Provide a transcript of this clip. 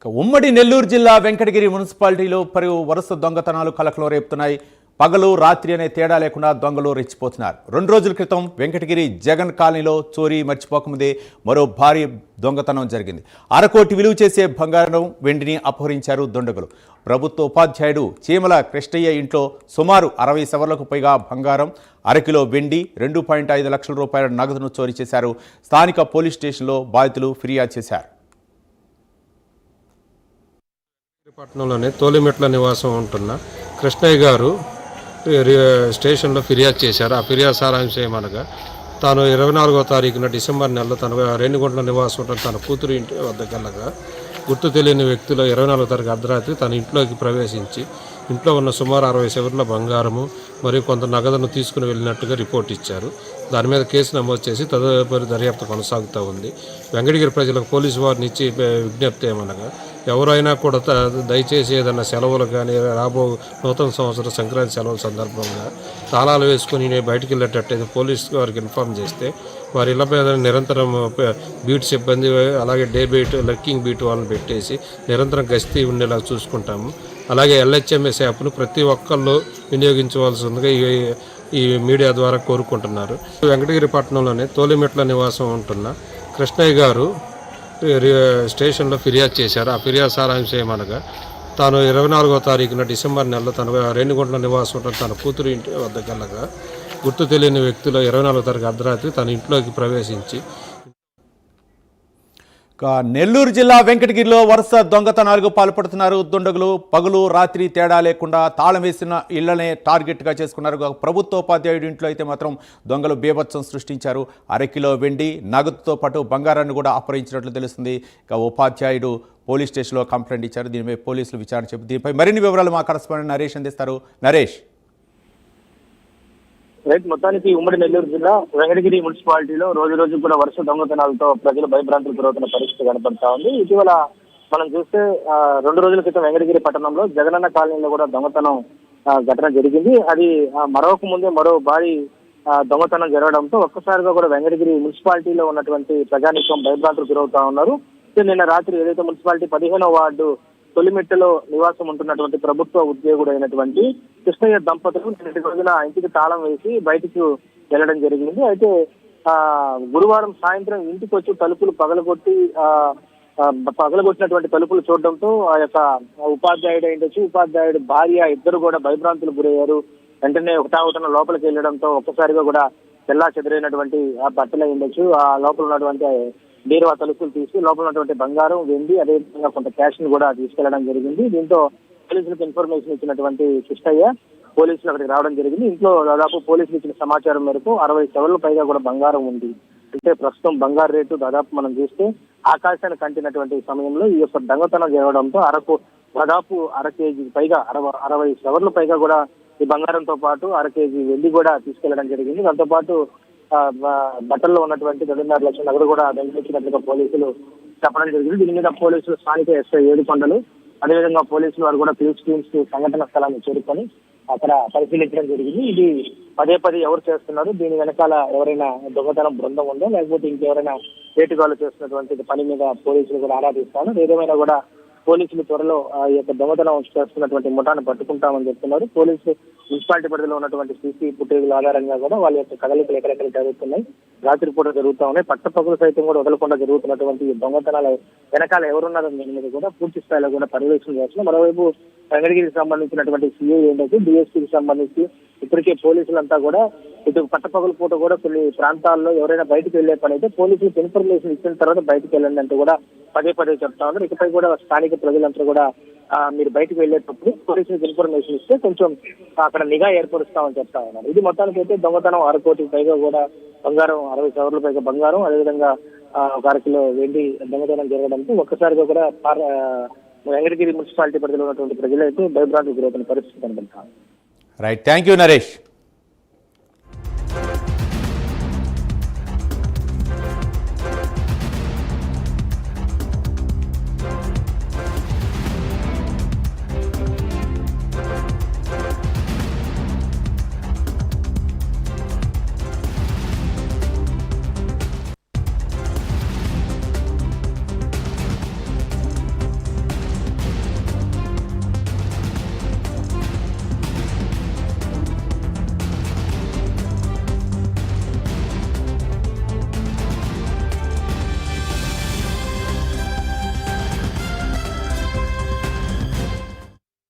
ఉమ్మడి నెల్లూరు జిల్లా వెంకటగిరి మున్సిపాలిటీలో వరుస దొంగతనాలు కలకలం రేపుతున్నాయి. పగలు రాత్రి అనే తేడా లేకుండా దొంగలు రెచ్చిపోతున్నారు. 2 రోజుల క్రితం వెంకటగిరి జగన్ కాలనీలో చోరీ మర్చిపోకముందే మరో భారీ దొంగతనం జరిగింది. 1/2 కోటి విలువ చేసే బంగారం వెండిని అపహరించారు దుండగులు. ప్రభుత్వ ఉపాధ్యాయుడు చీమల కృష్ణయ్య ఇంట్లో సుమారు 60 సవర్లకు పైగా బంగారం, 1/2 కిలో వెండి, 2.5 లక్షల రూపాయల నగదును చోరీ చేశారు. స్థానిక పోలీస్ స్టేషన్లో బాధితులు ఫిర్యాదు చేశారు. పట్టణంలోని తోలిమెట్ల నివాసం ఉంటున్న కృష్ణయ్య గారు స్టేషన్లో ఫిర్యాదు చేశారు. ఆ ఫిర్యాదు సారాంశం ఏమనగా తాను 24వ తారీఖున డిసెంబర్ నెలలో తన రేణిగుంట్ల నివాసం ఉంటున్న తన కూతురు ఇంటి వద్దకు వెళ్ళగా గుర్తు తెలియని వ్యక్తులు 24వ తారీఖు అర్ధరాత్రి తన ఇంట్లోకి ప్రవేశించి ఇంట్లో ఉన్న సుమారు 60 సవర్ల బంగారము మరియు కొంత నగదును తీసుకుని వెళ్ళినట్టుగా రిపోర్ట్ ఇచ్చారు. దాని మీద కేసు నమోదు చేసి తదుపరి దర్యాప్తు కొనసాగుతూ ఉంది. వెంకటగిరి ప్రజలకు పోలీసు వారిని ఇచ్చి విజ్ఞప్తి ఏమనగా ఎవరైనా కూడా దయచేసి ఏదైనా సెలవులు కానీ రాబో నూతన సంవత్సరం సంక్రాంతి సెలవుల సందర్భంగా తాళాలు వేసుకుని బయటికి వెళ్ళేటట్టయితే పోలీసు వారికి ఇన్ఫార్మ్ చేస్తే వారి ఇళ్ల మీద నిరంతరం బీట్ సిబ్బంది అలాగే డే బీట్ లర్కింగ్ బీట్ వాళ్ళని పెట్టేసి నిరంతరం గస్తీ ఉండేలా చూసుకుంటాము. అలాగే ఎల్హెచ్ఎంఎస్ యాప్ను ప్రతి ఒక్కళ్ళు వినియోగించవలసిందిగా ఈ మీడియా ద్వారా కోరుకుంటున్నారు. వెంకటగిరి పట్టణంలోని తోలిమెట్ల నివాసం ఉంటున్న కృష్ణయ్య గారు స్టేషన్లో ఫిర్యాదు చేశారు. ఆ ఫిర్యాదు సారాంశం ఏమనగా తాను 24వ తారీఖున డిసెంబర్ నెలలో తన రేణిగుంట్ల నివాసం ఉంటున్న తన కూతురు ఇంటి వద్దకు వెళ్ళగా గుర్తు తెలియని వ్యక్తులు 24వ తారీఖు అర్ధరాత్రి తన ఇంట్లోకి ప్రవేశించి నెల్లూరు జిల్లా వెంకటగిరిలో వరుస దొంగతనాలకు పాల్పడుతున్నారు దుండగులు. పగలు రాత్రి తేడా లేకుండా తాళం వేసిన ఇళ్లనే టార్గెట్గా చేసుకున్నారు. ప్రభుత్వ ఉపాధ్యాయుడి ఇంట్లో అయితే మాత్రం దొంగలు బీభత్సం సృష్టించారు. 1/2 కిలో వెండి, నగదుతో పాటు బంగారాన్ని కూడా అపహరించినట్లు తెలుస్తుంది. ఉపాధ్యాయుడు పోలీస్ స్టేషన్లో కంప్లైంట్ ఇచ్చారు. దీనిపై పోలీసులు విచారణ చెప్పి దీనిపై మరిన్ని వివరాలు మా కరెస్పాండెంట్ నరేష్ అందిస్తారు. నరేష్, మొత్తానికి ఉమ్మడి నెల్లూరు జిల్లా వెంకటగిరి మున్సిపాలిటీలో రోజు రోజు కూడా వరుస దొంగతనాలతో ప్రజలు భయభ్రాంతులు గురవుతున్న పరిస్థితి కనపడతా ఉంది. ఇటీవల మనం చూస్తే 2 రోజుల క్రితం వెంకటగిరి పట్టణంలో జగనన్న కాలనీలో కూడా దొంగతనం ఘటన జరిగింది. అది మరొక ముందే మరో భారీ దొంగతనం జరగడంతో ఒక్కసారిగా కూడా వెంకటగిరి మున్సిపాలిటీలో ఉన్నటువంటి ప్రజానీకం భయభ్రాంతులు గురవుతా ఉన్నారు. నిన్న రాత్రి ఏదైతే మున్సిపాలిటీ 15వ వార్డు తొలిమెట్టలో నివాసం ఉంటున్నటువంటి ప్రభుత్వ ఉద్యోగుడు అయినటువంటి కృష్ణయ్య దంపతులు నిన్నటి రోజున ఇంటికి తాళం వేసి బయటకు వెళ్ళడం జరిగింది. అయితే గురువారం సాయంత్రం ఇంటికి వచ్చి తలుపులు పగలగొట్టినటువంటి తలుపులు చూడడంతో ఆ యొక్క ఉపాధ్యాయుడు అయిండొచ్చు, ఉపాధ్యాయుడు భార్య ఇద్దరు కూడా భయభ్రాంతులు గురయ్యారు. వెంటనే ఒకటావుతున్న లోపలికి వెళ్ళడంతో ఒక్కసారిగా కూడా తెల్లా చెదిరైనటువంటి ఆ బట్టలు అయిండొచ్చు. ఆ లోపల ఉన్నటువంటి బీరువా తలుపులు తీసి లోపల ఉన్నటువంటి బంగారం, వెండి, అదేవిధంగా కొంత క్యాష్ ని కూడా తీసుకెళ్లడం జరిగింది. దీంతో పోలీసులకు ఇన్ఫర్మేషన్ ఇచ్చినటువంటి కృష్ణయ్య పోలీసులు అక్కడికి రావడం జరిగింది. ఇంట్లో దాదాపు పోలీసులు ఇచ్చిన సమాచారం మేరకు 60 సవర్ల పైగా కూడా బంగారం ఉంది. అంటే ప్రస్తుతం బంగారు రేటు దాదాపు మనం చూస్తే ఆకాశానికి కంటినటువంటి సమయంలో ఈ యొక్క దొంగతనం జరగడంతో దాదాపు 1/2 కేజీ పైగా 60 సవర్ల పైగా కూడా ఈ బంగారంతో పాటు 1/2 కేజీ వెండి కూడా తీసుకెళ్లడం జరిగింది. దాంతో పాటు బట్టల్లో ఉన్నటువంటి 2.5 లక్షల నగదు కూడా దొంగిలించినట్లుగా పోలీసులు చెప్పడం జరిగింది. దీని మీద పోలీసులు స్థానిక ఎస్ఐ ఏడుకొండలు అదేవిధంగా పోలీసులు వారు కూడా ఫీల్డ్ టీమ్స్ సంఘటన స్థలాన్ని చేరుకొని అక్కడ పరిశీలించడం జరిగింది. ఇది పదే ఎవరు చేస్తున్నారు, దీని వెనకాల ఎవరైనా దొంగతనం బృందం ఉందో లేకపోతే ఇంకెవరైనా వేటుగాలు చేస్తున్నటువంటి పని మీద పోలీసులు కూడా ఆరాధిస్తారు. ఏదేమైనా కూడా పోలీసులు త్వరలో ఈ యొక్క దొంగతనం చేస్తున్నటువంటి ముఠాను పట్టుకుంటామని చెప్తున్నారు. పోలీసులు మున్సిపాలిటీ పరిధిలో ఉన్నటువంటి సీసీ ఫుటేజ్ల ఆధారంగా కూడా వాళ్ళ యొక్క కదలికలు ఎక్కడెక్కడ జరుగుతున్నాయి, రాత్రిపూట జరుగుతూ ఉన్నాయి, పట్టపగలు సైతం కూడా వదలకుండా జరుగుతున్నటువంటి దొంగతనాల వెనకాల ఎవరున్నారో దీని మీద కూడా పూర్తి స్థాయిలో కూడా పర్యవేక్షణ చేస్తున్నారు. మరోవైపు వెంకటగిరికి సంబంధించినటువంటి సిఐ ఏంటంటే డిఎస్పీకి సంబంధించి ఇప్పటికే పోలీసులంతా కూడా ఇటు పట్టపగల పూట కూడా కొన్ని ప్రాంతాల్లో ఎవరైనా బయటకు వెళ్లే పని అయితే పోలీసులకు ఇన్ఫర్మేషన్ ఇచ్చిన తర్వాత బయటకు వెళ్ళండి అంటూ కూడా పదే చెప్తా ఉన్నారు. ఇకపై కూడా స్థానిక ప్రజలంతా కూడా మీరు బయటకు వెళ్లేటప్పుడు పోలీసులకు ఇన్ఫర్మేషన్ ఇస్తే కొంచెం అక్కడ నిఘా ఏర్పరుస్తామని చెప్తా ఉన్నారు. ఇది మొత్తానికి అయితే దొంగతనం 1/2 కోటికి పైగా కూడా బంగారం, 60 సవర్ల పైగా బంగారం, అదేవిధంగా 1/2 కిలో వెండి దొంగతనం జరగడంతో ఒక్కసారిగా కూడా వెంకటగిరి మున్సిపాలిటీ పరిధిలో ఉన్నటువంటి ప్రజలైతే భయభ్రాంతికి గురవుతున్న పరిస్థితి కనబడతారు. Right, thank you Naresh.